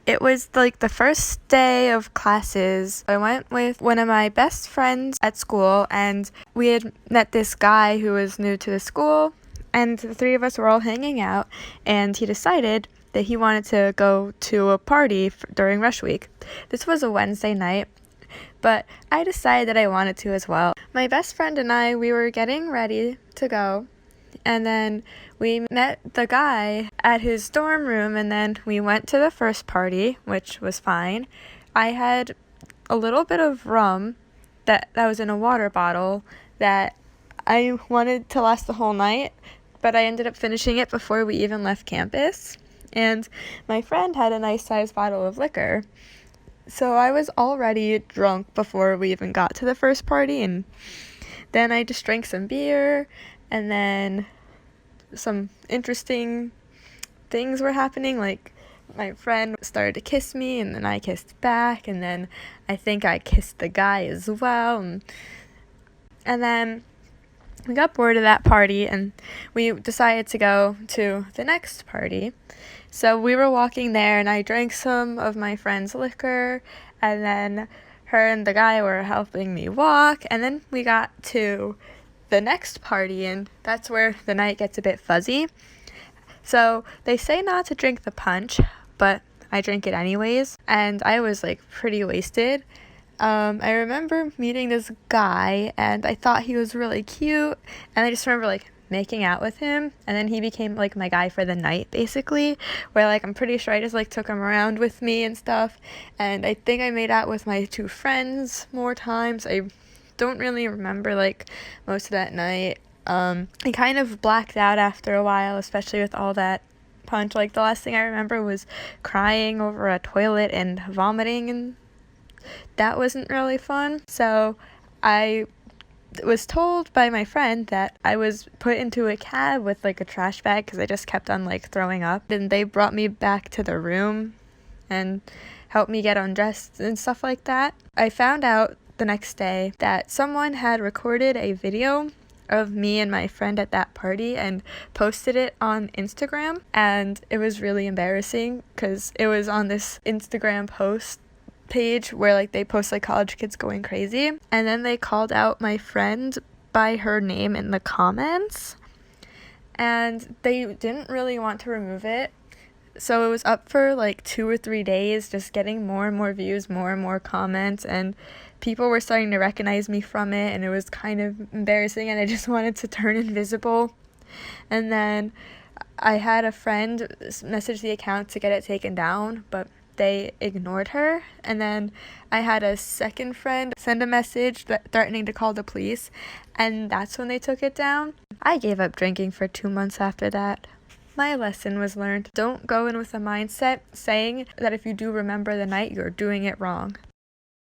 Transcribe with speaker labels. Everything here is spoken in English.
Speaker 1: It was like the first day of classes. I went with one of my best friends at school, and we had met this guy who was new to the school, and the three of us were all hanging out, and he decided that he wanted to go to a party during rush week. This was a Wednesday night, but I decided that I wanted to as well. My best friend and I, we were getting ready to go, and then we met the guy at his dorm room, and then we went to the first party, which was fine. I had a little bit of rum that was in a water bottle that I wanted to last the whole night, but I ended up finishing it before we even left campus. And my friend had a nice sized bottle of liquor. So I was already drunk before we even got to the first party, and then I just drank some beer, and then some interesting things were happening, like my friend started to kiss me, and then I kissed back, and then I think I kissed the guy as well, and then we got bored of that party, and we decided to go to the next party. So we were walking there, and I drank some of my friend's liquor, and then her and the guy were helping me walk, and then we got to the next party, and that's where the night gets a bit fuzzy. So they say not to drink the punch, but I drank it anyways, and I was like pretty wasted. I remember meeting this guy, and I thought he was really cute, and I just remember like making out with him, and then he became like my guy for the night, basically, where like I'm pretty sure I just like took him around with me and stuff, and I think I made out with my two friends more times. I don't really remember like most of that night. I kind of blacked out after a while, especially with all that punch. Like the last thing I remember was crying over a toilet and vomiting, and that wasn't really fun. So I was told by my friend that I was put into a cab with like a trash bag because I just kept on like throwing up, and they brought me back to the room and helped me get undressed and stuff like that. I found out the next day that someone had recorded a video of me and my friend at that party and posted it on Instagram, and it was really embarrassing because it was on this Instagram post page where like they post like college kids going crazy, and then they called out my friend by her name in the comments, and they didn't really want to remove it. So it was up for like 2 or 3 days, just getting more and more views, more and more comments, and people were starting to recognize me from it, and it was kind of embarrassing, and I just wanted to turn invisible. And then I had a friend message the account to get it taken down, but they ignored her. And then I had a second friend send a message threatening to call the police, and that's when they took it down. I gave up drinking for 2 months after that. My lesson was learned. Don't go in with a mindset saying that if you do remember the night, you're doing it wrong.